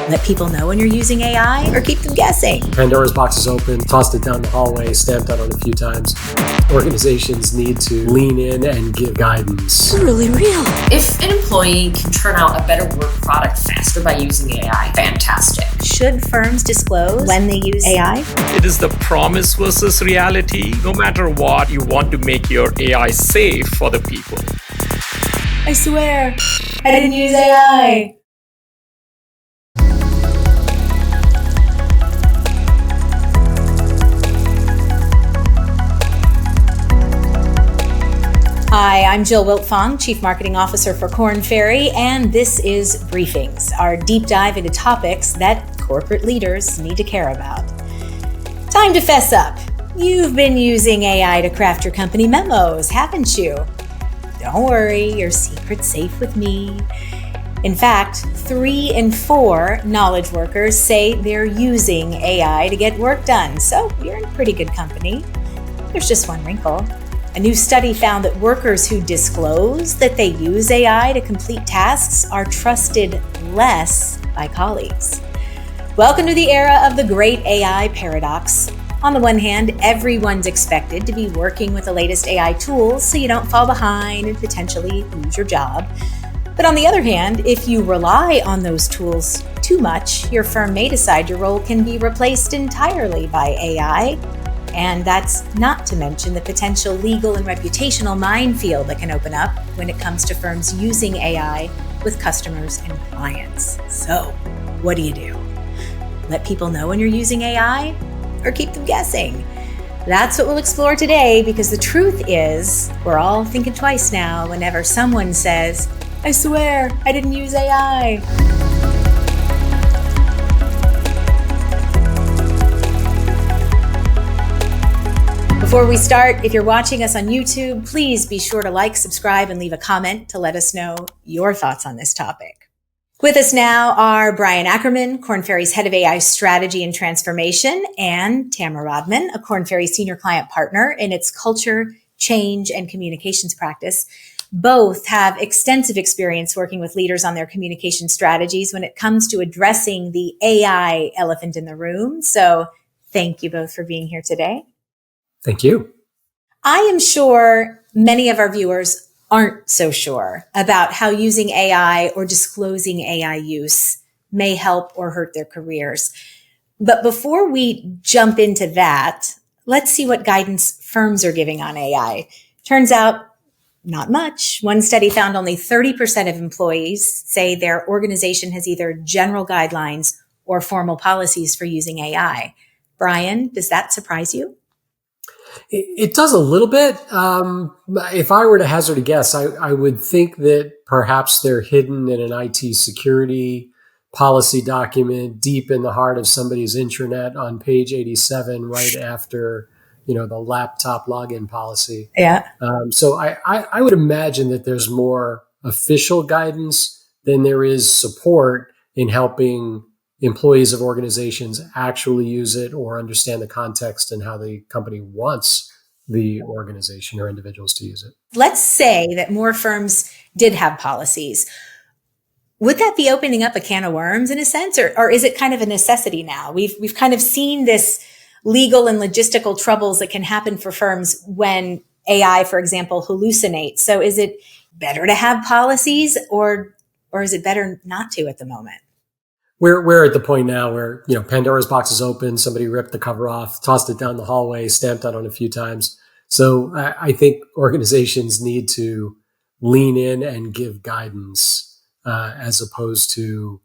Let people know when you're using AI or keep them guessing. Pandora's box is open, tossed it down the hallway, stamped out on it a few times. Organizations need to lean in and give guidance. Really real. If an employee can turn out a better work product faster by using AI, fantastic. Should firms disclose when they use AI? It is the promise versus reality. No matter what, you want to make your AI safe for the people. I swear, I didn't use AI. Hi, I'm Jill Wiltfong, Chief Marketing Officer for Korn Ferry, and this is Briefings, our deep dive into topics that corporate leaders need to care about. Time to fess up. You've been using AI to craft your company memos, haven't you? Don't worry, your secret's safe with me. In fact, 3 in 4 knowledge workers say they're using AI to get work done, so you're in pretty good company. There's just one wrinkle. A new study found that workers who disclose that they use AI to complete tasks are trusted less by colleagues. Welcome to the era of the great AI paradox. On the one hand, everyone's expected to be working with the latest AI tools so you don't fall behind and potentially lose your job. But on the other hand, if you rely on those tools too much, your firm may decide your role can be replaced entirely by AI. And that's not to mention the potential legal and reputational minefield that can open up when it comes to firms using AI with customers and clients. So, what do? Let people know when you're using AI or keep them guessing? That's what we'll explore today, because the truth is we're all thinking twice now whenever someone says, I swear I didn't use AI. Before we start, if you're watching us on YouTube, please be sure to like, subscribe, and leave a comment to let us know your thoughts on this topic. With us now are Brian Ackerman, Korn Ferry's Head of AI Strategy and Transformation, and Tamara Rodman, a Korn Ferry Senior Client Partner in its Culture, Change, and Communications practice. Both have extensive experience working with leaders on their communication strategies when it comes to addressing the AI elephant in the room. So thank you both for being here today. Thank you. I am sure many of our viewers aren't so sure about how using AI or disclosing AI use may help or hurt their careers. But before we jump into that, let's see what guidance firms are giving on AI. Turns out, not much. One study found only 30% of employees say their organization has either general guidelines or formal policies for using AI. Brian, does that surprise you? It does a little bit. If I were to hazard a guess, I would think that perhaps they're hidden in an IT security policy document deep in the heart of somebody's intranet on page 87, right after, the laptop login policy. Yeah. So I would imagine that there's more official guidance than there is support in helping employees of organizations actually use it or understand the context and how the company wants the organization or individuals to use it. Let's say that more firms did have policies. Would that be opening up a can of worms in a sense, or is it kind of a necessity now? We've kind of seen this legal and logistical troubles that can happen for firms when AI, for example, hallucinates. So is it better to have policies or is it better not to at the moment? We're at the point now where, Pandora's box is open. Somebody ripped the cover off, tossed it down the hallway, stamped out on it a few times. So I think organizations need to lean in and give guidance as opposed to,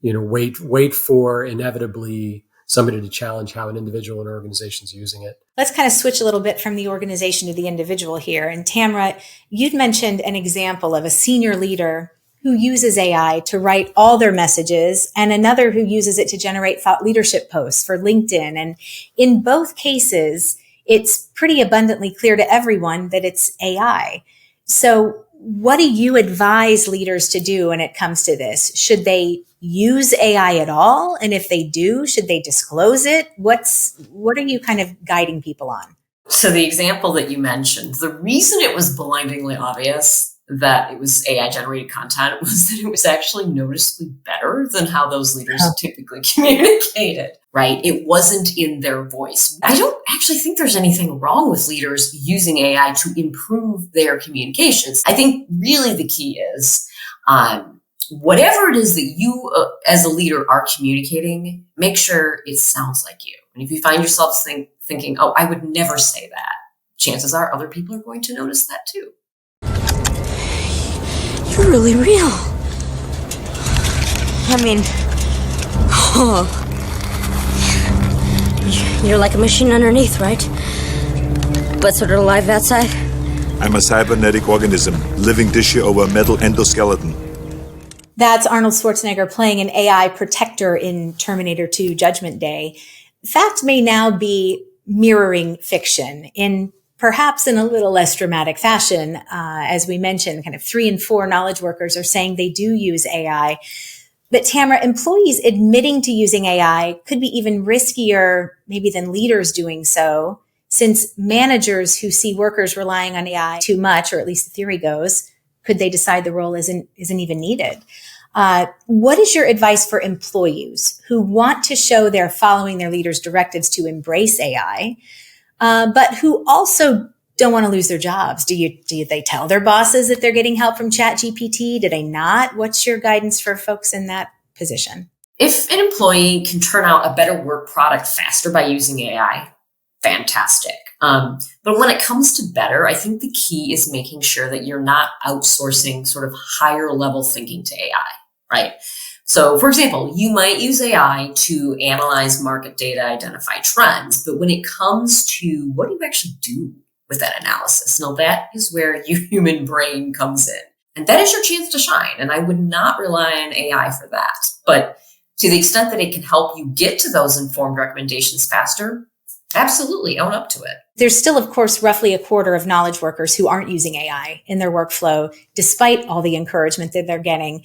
wait for inevitably somebody to challenge how an individual and organization is using it. Let's kind of switch a little bit from the organization to the individual here. And Tamara, you'd mentioned an example of a senior leader who uses AI to write all their messages and another who uses it to generate thought leadership posts for LinkedIn. And in both cases, it's pretty abundantly clear to everyone that it's AI. So what do you advise leaders to do when it comes to this? Should they use AI at all? And if they do, should they disclose it? What are you kind of guiding people on? So the example that you mentioned, the reason it was blindingly obvious that it was AI generated content was that it was actually noticeably better than how those leaders typically communicated, right? It wasn't in their voice. I don't actually think there's anything wrong with leaders using AI to improve their communications. I think really the key is whatever it is that you as a leader are communicating, make sure it sounds like you. And if you find yourself thinking, oh, I would never say that, chances are other people are going to notice that too. You're really real. I mean, you're like a machine underneath, right? But sort of alive outside? I'm a cybernetic organism, living tissue over a metal endoskeleton. That's Arnold Schwarzenegger playing an AI protector in Terminator 2 Judgment Day. Fact may now be mirroring fiction perhaps in a little less dramatic fashion. As we mentioned, kind of 3 in 4 knowledge workers are saying they do use AI. But Tamara, employees admitting to using AI could be even riskier maybe than leaders doing so, since managers who see workers relying on AI too much, or at least the theory goes, could they decide the role isn't even needed? What is your advice for employees who want to show they're following their leaders' directives to embrace AI, but who also don't want to lose their jobs? Do they tell their bosses that they're getting help from ChatGPT? Do they not? What's your guidance for folks in that position? If an employee can turn out a better work product faster by using AI, fantastic. But when it comes to better, I think the key is making sure that you're not outsourcing sort of higher level thinking to AI, right? So, for example, you might use AI to analyze market data, identify trends, but when it comes to what do you actually do with that analysis? Now, that is where your human brain comes in. And that is your chance to shine. And I would not rely on AI for that. But to the extent that it can help you get to those informed recommendations faster, absolutely own up to it. There's still, of course, roughly a quarter of knowledge workers who aren't using AI in their workflow, despite all the encouragement that they're getting.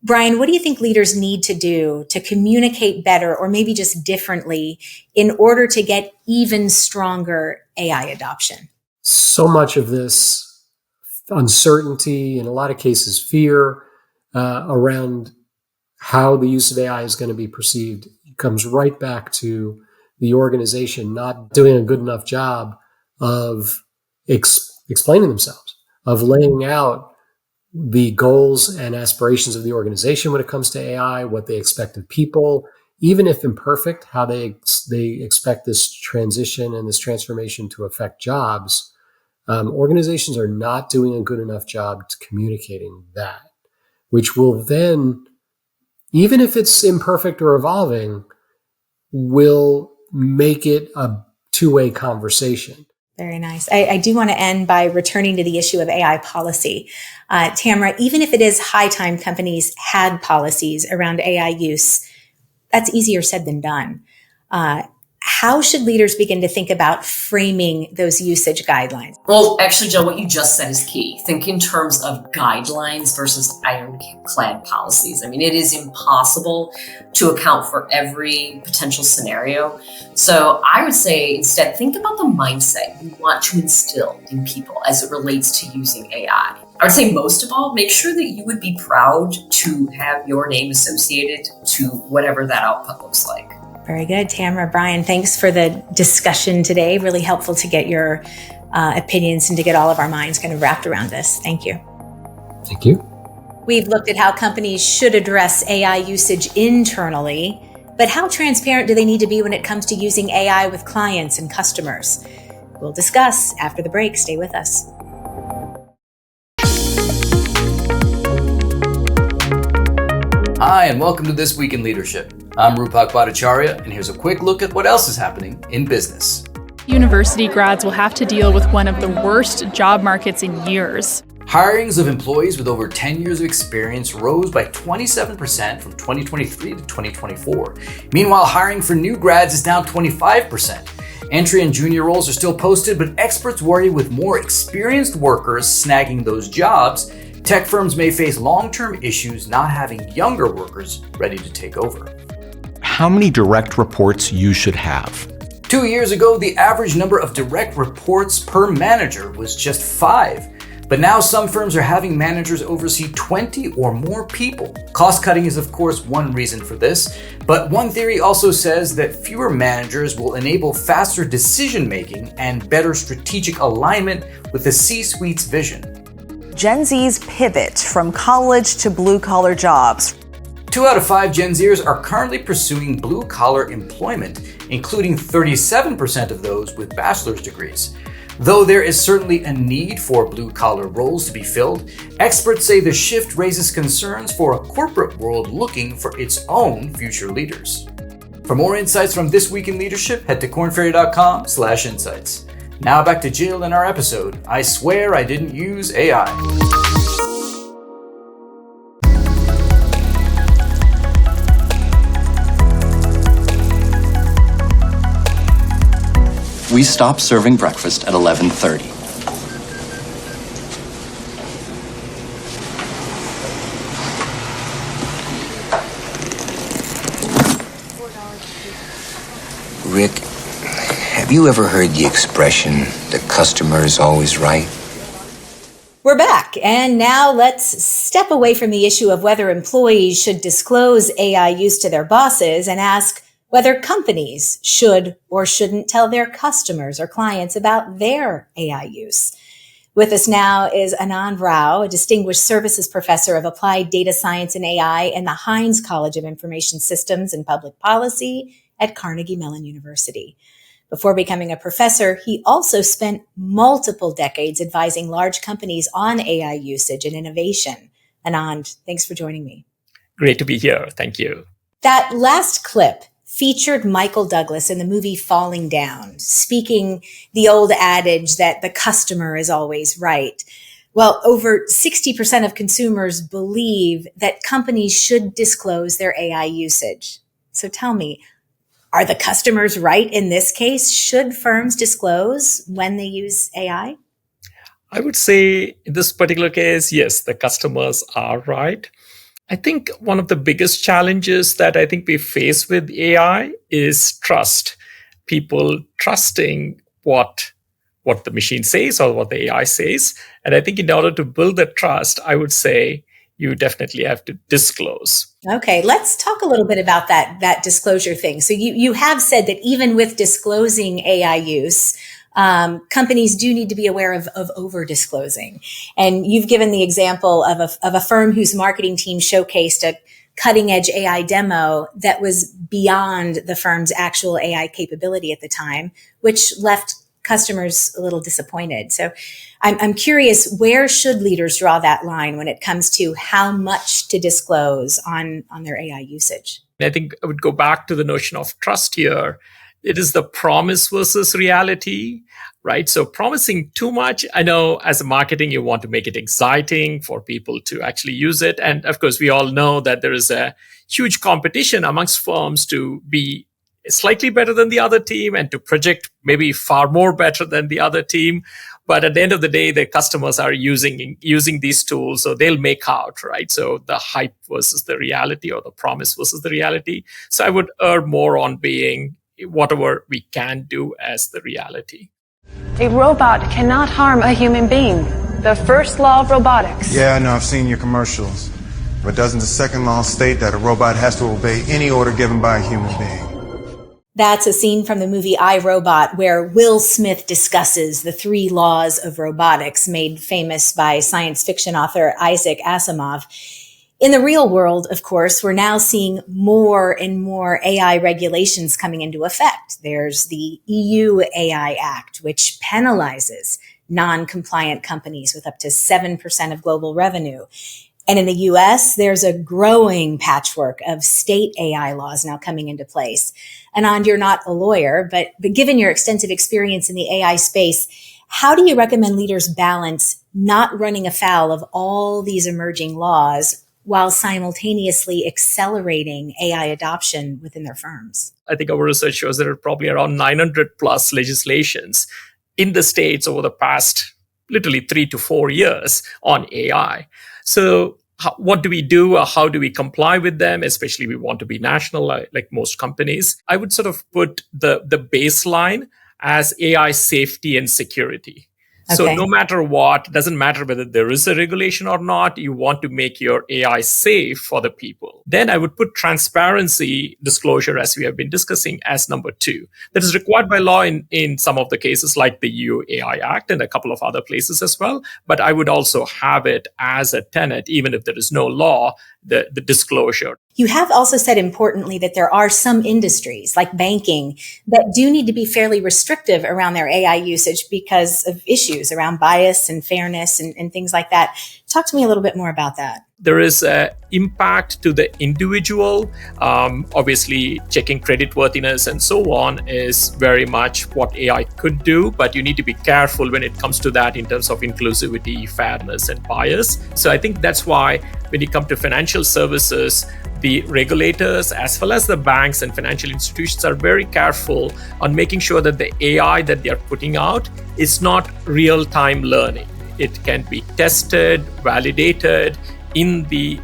Brian, what do you think leaders need to do to communicate better, or maybe just differently, in order to get even stronger AI adoption? So much of this uncertainty, in a lot of cases fear, around how the use of AI is going to be perceived comes right back to the organization not doing a good enough job of explaining themselves, of laying out the goals and aspirations of the organization when it comes to AI, what they expect of people, even if imperfect, how they expect this transition and this transformation to affect jobs. Organizations are not doing a good enough job to communicating that, which will then, even if it's imperfect or evolving, will make it a two-way conversation. Very nice. I do want to end by returning to the issue of AI policy. Tamara, even if it is high time companies had policies around AI use, that's easier said than done. How should leaders begin to think about framing those usage guidelines? Well, actually, Jill, what you just said is key. Think in terms of guidelines versus ironclad policies. I mean, it is impossible to account for every potential scenario. So I would say instead, think about the mindset you want to instill in people as it relates to using AI. I would say most of all, make sure that you would be proud to have your name associated to whatever that output looks like. Very good. Tamara, Brian, thanks for the discussion today. Really helpful to get your opinions and to get all of our minds kind of wrapped around this. Thank you. Thank you. We've looked at how companies should address AI usage internally, but how transparent do they need to be when it comes to using AI with clients and customers? We'll discuss after the break. Stay with us. Hi, and welcome to This Week in Leadership. I'm Rupak Bhattacharya, and here's a quick look at what else is happening in business. University grads will have to deal with one of the worst job markets in years. Hirings of employees with over 10 years of experience rose by 27% from 2023 to 2024. Meanwhile, hiring for new grads is down 25%. Entry and junior roles are still posted, but experts worry with more experienced workers snagging those jobs, tech firms may face long-term issues not having younger workers ready to take over. How many direct reports you should have? 2 years ago, the average number of direct reports per manager was just 5. But now some firms are having managers oversee 20 or more people. Cost cutting is of course one reason for this, but one theory also says that fewer managers will enable faster decision making and better strategic alignment with the C-suite's vision. Gen Z's pivot from college to blue-collar jobs. 2 out of 5 Gen Zers are currently pursuing blue-collar employment, including 37% of those with bachelor's degrees. Though there is certainly a need for blue-collar roles to be filled, experts say the shift raises concerns for a corporate world looking for its own future leaders. For more insights from This Week in Leadership, head to kornferry.com/insights. Now back to Jill and our episode, I Swear I Didn't Use AI. We stopped serving breakfast at 11:30. Rick, have you ever heard the expression, the customer is always right? We're back, and now let's step away from the issue of whether employees should disclose AI use to their bosses and ask whether companies should or shouldn't tell their customers or clients about their AI use. With us now is Anand Rao, a distinguished services professor of applied data science and AI in the Heinz College of Information Systems and Public Policy at Carnegie Mellon University. Before becoming a professor, he also spent multiple decades advising large companies on AI usage and innovation. Anand, thanks for joining me. Great to be here. Thank you. That last clip featured Michael Douglas in the movie Falling Down, speaking the old adage that the customer is always right. Well, over 60% of consumers believe that companies should disclose their AI usage. So tell me, are the customers right in this case? Should firms disclose when they use AI? I would say in this particular case, yes, the customers are right. I think one of the biggest challenges that I think we face with AI is trust. People trusting what the machine says or what the AI says. And I think in order to build that trust, I would say you definitely have to disclose. Okay, let's talk a little bit about that disclosure thing. So you have said that even with disclosing AI use, companies do need to be aware of over-disclosing. And you've given the example of a firm whose marketing team showcased a cutting-edge AI demo that was beyond the firm's actual AI capability at the time, which left customers a little disappointed. So I'm curious, where should leaders draw that line when it comes to how much to disclose on their AI usage? I think I would go back to the notion of trust here. It is the promise versus reality, right? So promising too much, I know as a marketing, you want to make it exciting for people to actually use it. And of course, we all know that there is a huge competition amongst firms to be slightly better than the other team and to project maybe far more better than the other team. But at the end of the day, the customers are using these tools, so they'll make out, right? So the hype versus the reality, or the promise versus the reality. So I would err more on being whatever we can do as the reality. A robot cannot harm a human being. The first law of robotics. Yeah, I know, I've seen your commercials. But doesn't the second law state that a robot has to obey any order given by a human being? That's a scene from the movie I, Robot, where Will Smith discusses the 3 laws of robotics made famous by science fiction author Isaac Asimov. In the real world, of course, we're now seeing more and more AI regulations coming into effect. There's the EU AI Act, which penalizes non-compliant companies with up to 7% of global revenue. And in the US, there's a growing patchwork of state AI laws now coming into place. Anand, you're not a lawyer, but given your extensive experience in the AI space, how do you recommend leaders balance not running afoul of all these emerging laws while simultaneously accelerating AI adoption within their firms? I think our research shows there are probably around 900 plus legislations in the States over the past literally 3 to 4 years on AI. So what do we do? How do we comply with them? Especially we want to be national, like most companies. I would sort of put the baseline as AI safety and security. So Okay. no matter what, doesn't matter whether there is a regulation or not, you want to make your AI safe for the people. Then I would put transparency disclosure, as we have been discussing, as number 2. That is required by law in some of the cases like the EU AI Act and a couple of other places as well. But I would also have it as a tenet, even if there is no law, the disclosure. You have also said importantly that there are some industries like banking that do need to be fairly restrictive around their AI usage because of issues around bias and fairness and things like that. Talk to me a little bit more about that. There is an impact to the individual. Obviously, checking creditworthiness and so on is very much what AI could do, but you need to be careful when it comes to that in terms of inclusivity, fairness, and bias. So I think that's why when you come to financial services, the regulators as well as the banks and financial institutions are very careful on making sure that the AI that they are putting out is not real-time learning. It can be tested, validated in the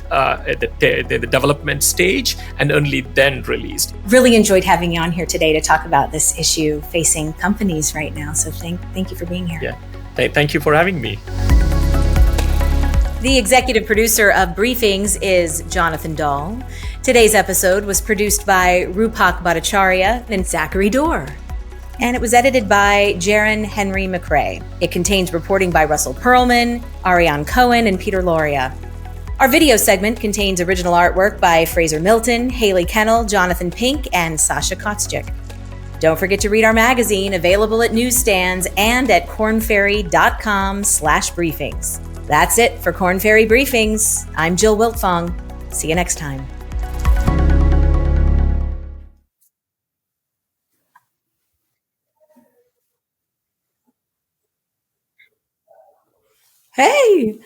development stage and only then released. Really enjoyed having you on here today to talk about this issue facing companies right now. So thank you for being here. Yeah, thank you for having me. The executive producer of Briefings is Jonathan Dahl. Today's episode was produced by Rupak Bhattacharya and Zachary Dorr. And it was edited by Jaron Henry McRae. It contains reporting by Russell Perlman, Ariane Cohen, and Peter Loria. Our video segment contains original artwork by Fraser Milton, Haley Kennel, Jonathan Pink, and Sasha Kotschik. Don't forget to read our magazine, available at newsstands and at kornferry.com/briefings. That's it for Korn Ferry Briefings. I'm Jill Wiltfong. See you next time. Hey!